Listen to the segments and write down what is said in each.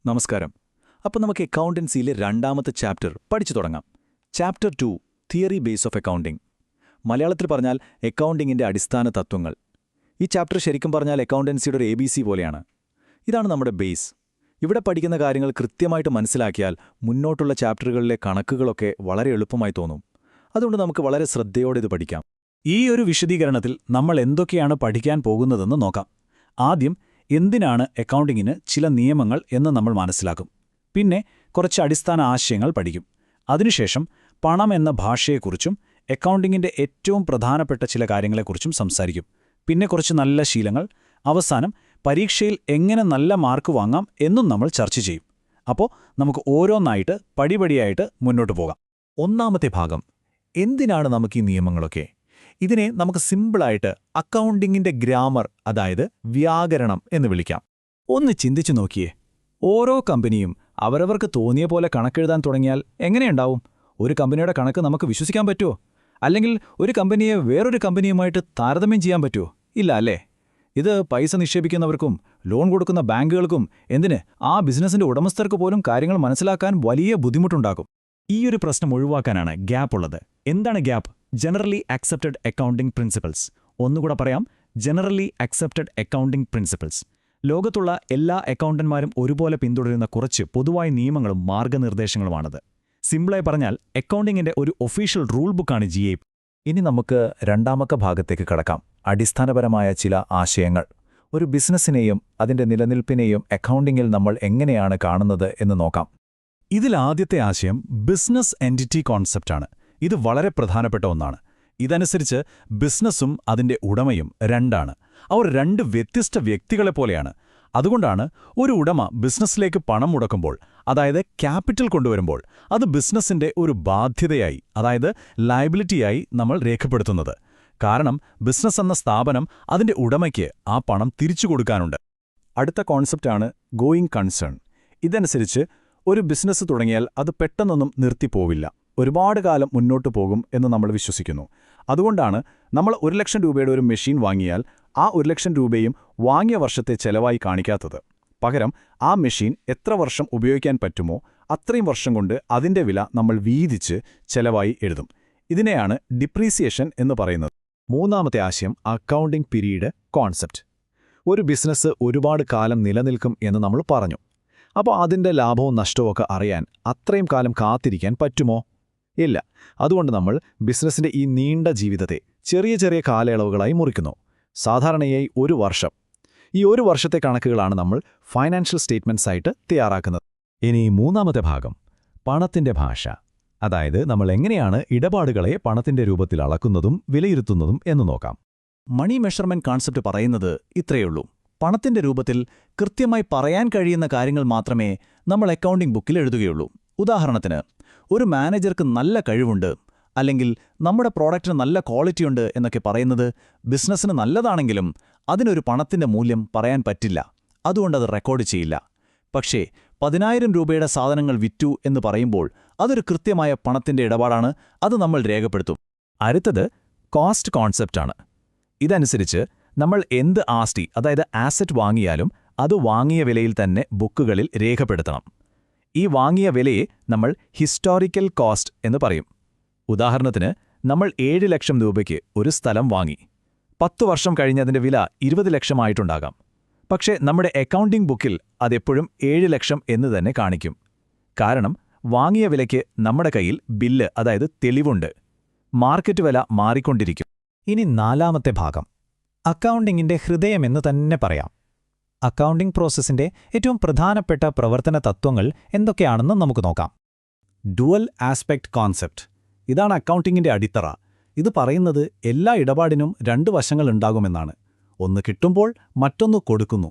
നമസ്കാരം. അപ്പോൾ നമുക്ക് അക്കൗണ്ടൻസിയിലെ രണ്ടാമത്തെ ചാപ്റ്റർ പഠിച്ചു തുടങ്ങാം. Chapter 2 theory base of accounting. മലയാളത്തിൽ പറഞ്ഞാൽ അക്കൗണ്ടിങ്ങിൻ്റെ അടിസ്ഥാന തത്വങ്ങൾ. ഈ ചാപ്റ്റർ ശരിക്കും പറഞ്ഞാൽ അക്കൗണ്ടൻസിയുടെ ഒരു ABC പോലെയാണ്. ഇതാണ് നമ്മുടെ ബേസ്. ഇവിടെ പഠിക്കുന്ന കാര്യങ്ങൾ കൃത്യമായിട്ട് മനസ്സിലാക്കിയാൽ മുന്നോട്ടുള്ള ചാപ്റ്ററുകളിലെ കണക്കുകളൊക്കെ വളരെ എളുപ്പമായി തോന്നും. അതുകൊണ്ട് നമുക്ക് വളരെ ശ്രദ്ധയോടെ ഇത് പഠിക്കാം. ഈ ഒരു വിശദീകരണത്തിൽ നമ്മൾ എന്തൊക്കെയാണ് പഠിക്കാൻ പോകുന്നതെന്ന് നോക്കാം. ആദ്യം എന്തിനാണ് അക്കൗണ്ടിങ്ങിന് ചില നിയമങ്ങൾ എന്ന് നമ്മൾ മനസ്സിലാക്കും. പിന്നെ കുറച്ച് അടിസ്ഥാന ആശയങ്ങൾ പഠിക്കും. അതിനുശേഷം പണം എന്ന ഭാഷയെക്കുറിച്ചും അക്കൗണ്ടിങ്ങിൻ്റെ ഏറ്റവും പ്രധാനപ്പെട്ട ചില കാര്യങ്ങളെക്കുറിച്ചും സംസാരിക്കും. പിന്നെ കുറച്ച് നല്ല ശീലങ്ങൾ, അവസാനം പരീക്ഷയിൽ എങ്ങനെ നല്ല മാർക്ക് വാങ്ങാം എന്നും നമ്മൾ ചർച്ച ചെയ്യും. അപ്പോൾ നമുക്ക് ഓരോന്നായിട്ട് പടിപടിയായിട്ട് മുന്നോട്ട് പോകാം. ഒന്നാമത്തെ ഭാഗം, എന്തിനാണ് നമുക്ക് ഈ നിയമങ്ങളൊക്കെ? ഇതിനെ നമുക്ക് സിമ്പിളായിട്ട് അക്കൗണ്ടിങ്ങിൻ്റെ ഗ്രാമർ, അതായത് വ്യാകരണം എന്ന് വിളിക്കാം. ഒന്ന് ചിന്തിച്ചു നോക്കിയേ. ഓരോ കമ്പനിയും അവരവർക്ക് തോന്നിയ പോലെ കണക്കെഴുതാൻ തുടങ്ങിയാൽ എങ്ങനെയുണ്ടാവും? ഒരു കമ്പനിയുടെ കണക്ക് നമുക്ക് വിശ്വസിക്കാൻ പറ്റുമോ? അല്ലെങ്കിൽ ഒരു കമ്പനിയെ വേറൊരു കമ്പനിയുമായിട്ട് താരതമ്യം ചെയ്യാൻ പറ്റുമോ? ഇല്ല അല്ലേ? ഇത് പൈസ നിക്ഷേപിക്കുന്നവർക്കും ലോൺ കൊടുക്കുന്ന ബാങ്കുകൾക്കും, എന്തിന് ആ ബിസിനസിന്റെ ഉടമസ്ഥർക്ക് പോലും കാര്യങ്ങൾ മനസ്സിലാക്കാൻ വലിയ ബുദ്ധിമുട്ടുണ്ടാകും. ഈ ഒരു പ്രശ്നം ഒഴിവാക്കാനാണ് ഗ്യാപ്പ് ഉള്ളത്. എന്താണ് gap? Generally accepted accounting principles. ഒന്നുകൂടെ പറയാം, ജനറലി അക്സെപ്റ്റഡ് അക്കൗണ്ടിംഗ് പ്രിൻസിപ്പിൾസ്. ലോകത്തുള്ള എല്ലാ അക്കൗണ്ടന്മാരും ഒരുപോലെ പിന്തുടരുന്ന കുറച്ച് പൊതുവായ നിയമങ്ങളും മാർഗനിർദ്ദേശങ്ങളുമാണത്. സിമ്പിളായി പറഞ്ഞാൽ അക്കൗണ്ടിങ്ങിന്റെ ഒരു ഒഫീഷ്യൽ റൂൾ ബുക്കാണ് GAAP. ഇനി നമുക്ക് രണ്ടാമത്തെ ഭാഗത്തേക്ക് കടക്കാം. അടിസ്ഥാനപരമായ ചില ആശയങ്ങൾ. ഒരു ബിസിനസ്സിനെയും അതിന്റെ നിലനിൽപ്പിനെയും അക്കൗണ്ടിങ്ങിൽ നമ്മൾ എങ്ങനെയാണ് കാണുന്നത് എന്ന് നോക്കാം. ഇതിലാദ്യത്തെ ആശയം ബിസിനസ് എൻറ്റിറ്റി കോൺസെപ്റ്റാണ്. ഇത് വളരെ പ്രധാനപ്പെട്ട ഒന്നാണ്. ഇതനുസരിച്ച് ബിസിനസ്സും അതിന്റെ ഉടമയും രണ്ടാണ്. അവർ രണ്ട് വ്യത്യസ്ത വ്യക്തികളെപ്പോലെയാണ്. അതുകൊണ്ടാണ് ഒരു ഉടമ ബിസിനസ്സിലേക്ക് പണം മുടക്കുമ്പോൾ, അതായത് ക്യാപിറ്റൽ കൊണ്ടുവരുമ്പോൾ, അത് ബിസിനസ്സിന്റെ ഒരു ബാധ്യതയായി, അതായത് ലയബിലിറ്റിയായി നമ്മൾ രേഖപ്പെടുത്തുന്നത്. കാരണം ബിസിനസ് എന്ന സ്ഥാപനം അതിന്റെ ഉടമയ്ക്ക് ആ പണം തിരിച്ചു കൊടുക്കാനുണ്ട്. അടുത്ത കോൺസെപ്റ്റാണ് ഗോയിങ് കൺസേൺ. ഇതനുസരിച്ച് ഒരു ബിസിനസ് തുടങ്ങിയാൽ അത് പെട്ടെന്നൊന്നും നിർത്തിപ്പോവില്ല. ഒരുപാട് കാലം മുന്നോട്ട് പോകും എന്ന് നമ്മൾ വിശ്വസിക്കുന്നു. അതുകൊണ്ടാണ് നമ്മൾ 1 ലക്ഷം രൂപയുടെ ഒരു മെഷീൻ വാങ്ങിയാൽ ആ 1 ലക്ഷം രൂപയും വാങ്ങിയ വർഷത്തെ ചെലവായി കാണിക്കാത്തത്. പകരം ആ മെഷീൻ എത്ര വർഷം ഉപയോഗിക്കാൻ പറ്റുമോ അത്രയും വർഷം കൊണ്ട് അതിന്റെ വില നമ്മൾ വീതിച്ച് ചെലവായി എഴുതും. ഇതിനെയാണ് ഡിപ്രീസിയേഷൻ എന്ന് പറയുന്നത്. മൂന്നാമത്തെ ആശയം അക്കൗണ്ടിംഗ് പീരീഡ് കോൺസെപ്റ്റ്. ഒരു ബിസിനസ് ഒരുപാട് കാലം നിലനിൽക്കും എന്ന് നമ്മൾ പറഞ്ഞു. അപ്പോൾ അതിന്റെ ലാഭവും നഷ്ടവും ഒക്കെ അറിയാൻ അത്രയും കാലം കാത്തിരിക്കാൻ പറ്റുമോ? ഇല്ല. അതുകൊണ്ട് നമ്മൾ ബിസിനസ്സിന്റെ ഈ നീണ്ട ജീവിതത്തെ ചെറിയ ചെറിയ കാലയളവുകളായി മുറിക്കുന്നു. സാധാരണയായി 1 വർഷം. ഈ 1 വർഷത്തെ കണക്കുകളാണ് നമ്മൾ ഫൈനാൻഷ്യൽ സ്റ്റേറ്റ്മെന്റ്സ് ആയിട്ട് തയ്യാറാക്കുന്നത്. ഇനി മൂന്നാമത്തെ ഭാഗം, പണത്തിന്റെ ഭാഷ. അതായത് നമ്മൾ എങ്ങനെയാണ് ഇടപാടുകളെ പണത്തിന്റെ രൂപത്തിൽ അളക്കുന്നതും വിലയിരുത്തുന്നതും എന്ന് നോക്കാം. മണി മെഷർമെന്റ് കോൺസെപ്റ്റ് പറയുന്നത് ഇത്രയുള്ളൂ. പണത്തിന്റെ രൂപത്തിൽ കൃത്യമായി പറയാൻ കഴിയുന്ന കാര്യങ്ങൾ മാത്രമേ നമ്മൾ അക്കൗണ്ടിംഗ് ബുക്കിൽ എഴുതുകയുള്ളൂ. ഉദാഹരണത്തിന്, ഒരു മാനേജർക്ക് നല്ല കഴിവുണ്ട്, അല്ലെങ്കിൽ നമ്മുടെ പ്രോഡക്റ്റിന് നല്ല ക്വാളിറ്റിയുണ്ട് എന്നൊക്കെ പറയുന്നത് ബിസിനസ്സിന് നല്ലതാണെങ്കിലും അതിനൊരു പണത്തിന്റെ മൂല്യം പറയാൻ പറ്റില്ല. അതുകൊണ്ടത് റെക്കോർഡ് ചെയ്യില്ല. പക്ഷേ 10,000 രൂപയുടെ സാധനങ്ങൾ വിറ്റു എന്ന് പറയുമ്പോൾ അതൊരു കൃത്യമായ പണത്തിന്റെ ഇടപാടാണ്. അത് നമ്മൾ രേഖപ്പെടുത്തും. അടുത്തത് കോസ്റ്റ് കോൺസെപ്റ്റാണ്. ഇതനുസരിച്ച് നമ്മൾ എന്ത് ആസ്തി, അതായത് ആസറ്റ് വാങ്ങിയാലും അത് വാങ്ങിയ വിലയിൽ തന്നെ ബുക്കുകളിൽ രേഖപ്പെടുത്തണം. ഈ വാങ്ങിയ വിലയെ നമ്മൾ ഹിസ്റ്റോറിക്കൽ കോസ്റ്റ് എന്ന് പറയും. ഉദാഹരണത്തിന്, നമ്മൾ 7 ലക്ഷം രൂപയ്ക്ക് ഒരു സ്ഥലം വാങ്ങി. 10 വർഷം കഴിഞ്ഞതിന്റെ വില 20 ലക്ഷമായിട്ടുണ്ടാകാം. പക്ഷേ നമ്മുടെ അക്കൗണ്ടിംഗ് ബുക്കിൽ അതെപ്പോഴും 7 ലക്ഷം എന്ന് തന്നെ കാണിക്കും. കാരണം വാങ്ങിയ വിലയ്ക്ക് നമ്മുടെ കയ്യിൽ ബില്ല്, അതായത് തെളിവുണ്ട്. മാർക്കറ്റ് വില മാറിക്കൊണ്ടിരിക്കും. ഇനി നാലാമത്തെ ഭാഗം, അക്കൗണ്ടിങ്ങിന്റെ ഹൃദയമെന്ന് തന്നെ പറയാം. അക്കൗണ്ടിംഗ് പ്രോസസ്സിന്റെ ഏറ്റവും പ്രധാനപ്പെട്ട പ്രവർത്തന തത്വങ്ങൾ എന്തൊക്കെയാണെന്ന് നമുക്ക് നോക്കാം. Dual aspect concept. ഇതാണ് അക്കൗണ്ടിങ്ങിന്റെ അടിത്തറ. ഇത് പറയുന്നത് എല്ലാ ഇടപാടിനും 2 വശങ്ങളുണ്ടാകുമെന്നാണ്. ഒന്ന് കിട്ടുമ്പോൾ മറ്റൊന്ന് കൊടുക്കുന്നു.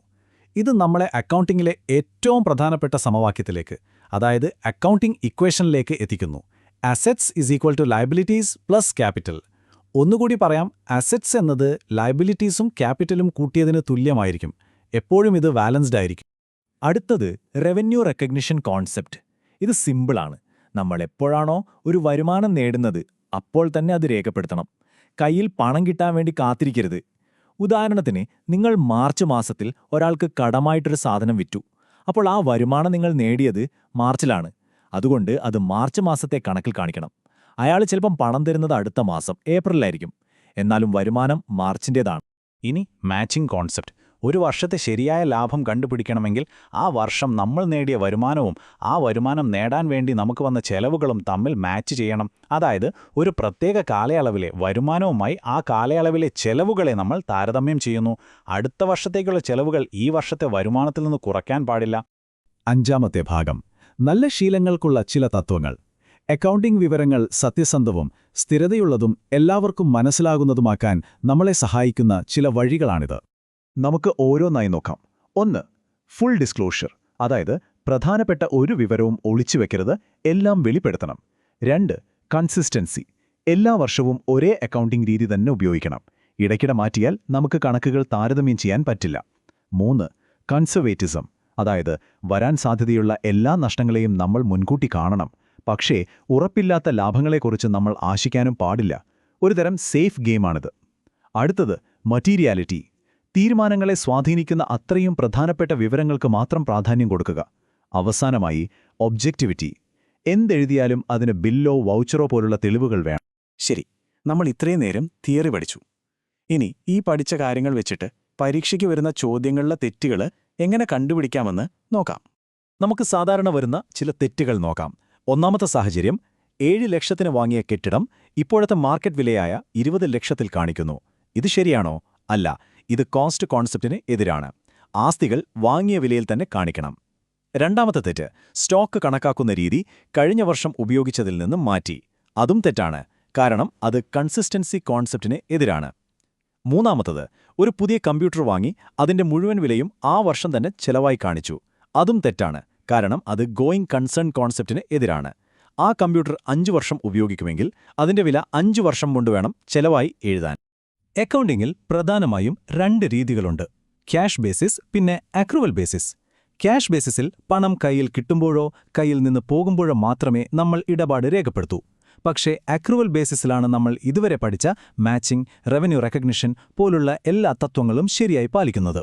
ഇത് നമ്മളെ അക്കൗണ്ടിങ്ങിലെ ഏറ്റവും പ്രധാനപ്പെട്ട സമവാക്യത്തിലേക്ക്, അതായത് അക്കൗണ്ടിംഗ് ഇക്വേഷനിലേക്ക് എത്തിക്കുന്നു. Assets is equal to liabilities plus capital. ഒന്നുകൂടി പറയാം, അസറ്റ്സ് എന്നത് ലയബിലിറ്റീസും ക്യാപിറ്റലും കൂട്ടിയതിന് തുല്യമായിരിക്കും. എപ്പോഴും ഇത് ബാലൻസ്ഡ് ആയിരിക്കും. അടുത്തത് റവന്യൂ റെക്കഗ്നിഷൻ കോൺസെപ്റ്റ്. ഇത് സിമ്പിളാണ്. നമ്മൾ എപ്പോഴാണോ ഒരു വരുമാനം നേടുന്നത് അപ്പോൾ തന്നെ അത് രേഖപ്പെടുത്തണം. കയ്യിൽ പണം കിട്ടാൻ വേണ്ടി കാത്തിരിക്കരുത്. ഉദാഹരണത്തിന്, നിങ്ങൾ മാർച്ച് മാസത്തിൽ ഒരാൾക്ക് കടമായിട്ടൊരു സാധനം വിറ്റു. അപ്പോൾ ആ വരുമാനം നിങ്ങൾ നേടിയത് മാർച്ചിലാണ്. അതുകൊണ്ട് അത് മാർച്ച് മാസത്തെ കണക്കിൽ കാണിക്കണം. അയാൾ ചിലപ്പം പണം തരുന്നത് അടുത്ത മാസം ഏപ്രിലായിരിക്കും. എന്നാലും വരുമാനം മാർച്ചിൻ്റേതാണ്. ഇനി മാച്ചിങ് കോൺസെപ്റ്റ്. ഒരു വർഷത്തെ ശരിയായ ലാഭം കണ്ടുപിടിക്കണമെങ്കിൽ ആ വർഷം നമ്മൾ നേടിയ വരുമാനവും ആ വരുമാനം നേടാൻ വേണ്ടി നമുക്ക് വന്ന ചെലവുകളും തമ്മിൽ മാച്ച് ചെയ്യണം. അതായത് ഒരു പ്രത്യേക കാലയളവിലെ വരുമാനവുമായി ആ കാലയളവിലെ ചെലവുകളെ നമ്മൾ താരതമ്യം ചെയ്യുന്നു. അടുത്ത വർഷത്തേക്കുള്ള ചെലവുകൾ ഈ വർഷത്തെ വരുമാനത്തിൽ നിന്ന് കുറയ്ക്കാൻ പാടില്ല. 5ാമത്തെ ഭാഗം, നല്ല ശീലങ്ങൾക്കുള്ള ചില തത്വങ്ങൾ. അക്കൗണ്ടിംഗ് വിവരങ്ങൾ സത്യസന്ധവും സ്ഥിരതയുള്ളതും എല്ലാവർക്കും മനസ്സിലാകുന്നതുമാക്കാൻ നമ്മളെ സഹായിക്കുന്ന ചില വഴികളാണിത്. നമുക്ക് ഓരോന്നായി നോക്കാം. 1. ഫുൾ ഡിസ്ക്ലോഷർ, അതായത് പ്രധാനപ്പെട്ട ഒരു വിവരവും ഒളിച്ചുവെക്കരുത്, എല്ലാം വെളിപ്പെടുത്തണം. 2. കൺസിസ്റ്റൻസി, എല്ലാ വർഷവും ഒരേ അക്കൗണ്ടിംഗ് രീതി തന്നെ ഉപയോഗിക്കണം. ഇടയ്ക്കിടെ മാറ്റിയാൽ നമുക്ക് കണക്കുകൾ താരതമ്യം ചെയ്യാൻ പറ്റില്ല. 3. കൺസർവേറ്റിസം, അതായത് വരാൻ സാധ്യതയുള്ള എല്ലാ നഷ്ടങ്ങളെയും നമ്മൾ മുൻകൂട്ടി കാണണം. പക്ഷേ ഉറപ്പില്ലാത്ത ലാഭങ്ങളെക്കുറിച്ച് നമ്മൾ ആശിക്കാനും പാടില്ല. ഒരുതരം സേഫ് ഗെയിമാണിത്. അടുത്തത് മറ്റീരിയാലിറ്റി, തീരുമാനങ്ങളെ സ്വാധീനിക്കുന്ന അത്രയും പ്രധാനപ്പെട്ട വിവരങ്ങൾക്ക് മാത്രം പ്രാധാന്യം കൊടുക്കുക. അവസാനമായി ഒബ്ജക്റ്റിവിറ്റി, എന്തെഴുതിയാലും അതിന് ബില്ലോ വൗച്ചറോ പോലുള്ള തെളിവുകൾ വേണം. ശരി, നമ്മൾ ഇത്രയും നേരം തിയറി പഠിച്ചു. ഇനി ഈ പഠിച്ച കാര്യങ്ങൾ വെച്ചിട്ട് പരീക്ഷയ്ക്ക് വരുന്ന ചോദ്യങ്ങളിലെ തെറ്റുകൾ എങ്ങനെ കണ്ടുപിടിക്കാമെന്ന് നോക്കാം. നമുക്ക് സാധാരണ വരുന്ന ചില തെറ്റുകൾ നോക്കാം. 1ാമത്തെ സാഹചര്യം, 7 ലക്ഷത്തിന് വാങ്ങിയ കെട്ടിടം ഇപ്പോഴത്തെ മാർക്കറ്റ് വിലയായ 20 ലക്ഷത്തിൽ കാണിക്കുന്നു. ഇത് ശരിയാണോ? അല്ല, ഇത് കോസ്റ്റ് കോൺസെപ്റ്റിന് എതിരാണ്. ആസ്തികൾ വാങ്ങിയ വിലയിൽ തന്നെ കാണിക്കണം. 2ാമത്തെ തെറ്റ്, സ്റ്റോക്ക് കണക്കാക്കുന്ന രീതി കഴിഞ്ഞ വർഷം ഉപയോഗിച്ചതിൽ നിന്നും മാറ്റി. അതും തെറ്റാണ്, കാരണം അത് കൺസിസ്റ്റൻസി കോൺസെപ്റ്റിന് എതിരാണ്. 3ാമത്തത്, ഒരു പുതിയ കമ്പ്യൂട്ടർ വാങ്ങി അതിന്റെ മുഴുവൻ വിലയും ആ വർഷം തന്നെ ചെലവായി കാണിച്ചു. അതും തെറ്റാണ്, കാരണം അത് ഗോയിങ് കൺസേൺ കോൺസെപ്റ്റിന് എതിരാണ്. ആ കമ്പ്യൂട്ടർ 5 വർഷം ഉപയോഗിക്കുമെങ്കിൽ അതിന്റെ വില 5 വർഷം കൊണ്ട് വേണം ചെലവായി എഴുതാൻ. അക്കൗണ്ടിങ്ങിൽ പ്രധാനമായും 2 രീതികളുണ്ട്, ക്യാഷ് ബേസിസ് പിന്നെ അക്രൂവൽ ബേസിസ്. ക്യാഷ് ബേസിസിൽ പണം കയ്യിൽ കിട്ടുമ്പോഴോ കയ്യിൽ നിന്ന് പോകുമ്പോഴോ മാത്രമേ നമ്മൾ ഇടപാട് രേഖപ്പെടുത്തൂ. പക്ഷേ അക്രൂവൽ ബേസിസിലാണ് നമ്മൾ ഇതുവരെ പഠിച്ച മാച്ചിങ്, റവന്യൂ റെക്കഗ്നിഷൻ പോലുള്ള എല്ലാ തത്വങ്ങളും ശരിയായി പാലിക്കുന്നത്.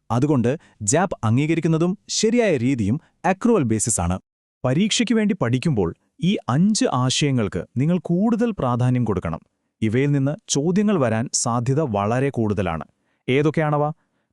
അതുകൊണ്ട് ജാപ്പ് അംഗീകരിക്കുന്നതും ശരിയായ രീതിയും അക്രൂവൽ ബേസിസാണ്. പരീക്ഷയ്ക്ക് വേണ്ടി പഠിക്കുമ്പോൾ ഈ 5 ആശയങ്ങൾക്ക് നിങ്ങൾ കൂടുതൽ പ്രാധാന്യം കൊടുക്കണം. ഇവയിൽ നിന്ന് ചോദ്യങ്ങൾ വരാൻ സാധ്യത വളരെ കൂടുതലാണ്. ഏതൊക്കെയാണവ?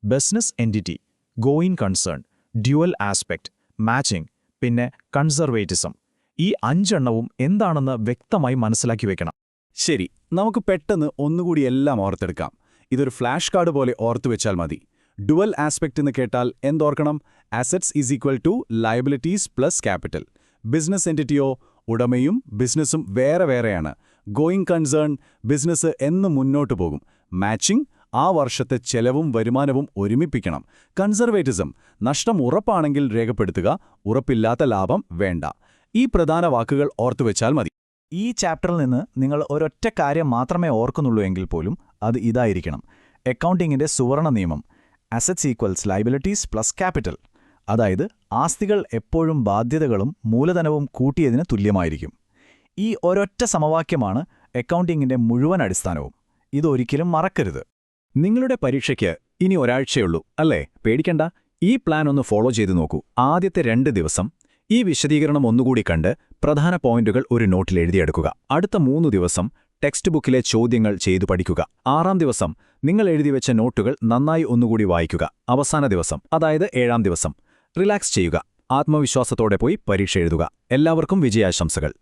Business entity, going concern, dual aspect, matching, പിന്നെ കൺസർവേറ്റിസം. ഈ 5 എണ്ണവും എന്താണെന്ന് വ്യക്തമായി മനസ്സിലാക്കി വെക്കണം. ശരി, നമുക്ക് പെട്ടെന്ന് ഒന്നുകൂടി എല്ലാം ഓർത്തെടുക്കാം. ഇതൊരു ഫ്ലാഷ് കാർഡ് പോലെ ഓർത്തുവെച്ചാൽ മതി. ഡുവൽ ആസ്പെക്റ്റ് എന്ന് കേട്ടാൽ എന്തോർക്കണം? Assets is equal to liabilities plus capital. Business എൻറ്റിറ്റിയോ ഉടമയും ബിസിനസ്സും വേറെ വേറെയാണ്. ഗോയിങ് കൺസേൺ, ബിസിനസ് എന്ന് മുന്നോട്ടു പോകും. മാച്ചിങ്, ആ വർഷത്തെ ചെലവും വരുമാനവും ഒരുമിപ്പിക്കണം. കൺസർവേറ്റിസം, നഷ്ടം ഉറപ്പാണെങ്കിൽ രേഖപ്പെടുത്തുക, ഉറപ്പില്ലാത്ത ലാഭം വേണ്ട. ഈ പ്രധാന വാക്കുകൾ ഓർത്തുവെച്ചാൽ മതി. ഈ ചാപ്റ്ററിൽ നിന്ന് നിങ്ങൾ ഒരൊറ്റ കാര്യം മാത്രമേ ഓർക്കുന്നുള്ളൂ എങ്കിൽ പോലും അത് ഇതായിരിക്കണം: അക്കൗണ്ടിങ്ങിന്റെ സുവർണ നിയമം, assets equals liabilities plus capital. അതായത് ആസ്തികൾ എപ്പോഴും ബാധ്യതകളും മൂലധനവും കൂട്ടിയതിന് തുല്യമായിരിക്കും. ഈ ഒരൊറ്റ സമവാക്യമാണ് അക്കൗണ്ടിങ്ങിന്റെ മുഴുവൻ അടിസ്ഥാനവും. ഇതൊരിക്കലും മറക്കരുത്. നിങ്ങളുടെ പരീക്ഷയ്ക്ക് ഇനി ഒരാഴ്ചയുള്ളൂ അല്ലേ? പേടിക്കണ്ട, ഈ പ്ലാൻ ഒന്ന് ഫോളോ ചെയ്തു നോക്കൂ. ആദ്യത്തെ 2 ദിവസം ഈ വിശദീകരണം ഒന്നുകൂടി കണ്ട് പ്രധാന പോയിന്റുകൾ ഒരു നോട്ടിൽ എഴുതിയെടുക്കുക. അടുത്ത 3 ദിവസം ടെക്സ്റ്റ് ബുക്കിലെ ചോദ്യങ്ങൾ ചെയ്തു പഠിക്കുക. 6ാം ദിവസം നിങ്ങൾ എഴുതിവെച്ച നോട്ടുകൾ നന്നായി ഒന്നുകൂടി വായിക്കുക. അവസാന ദിവസം, അതായത് 7ാം ദിവസം, റിലാക്സ് ചെയ്യുക. ആത്മവിശ്വാസത്തോടെ പോയി പരീക്ഷ എഴുതുക. എല്ലാവർക്കും വിജയാശംസകൾ.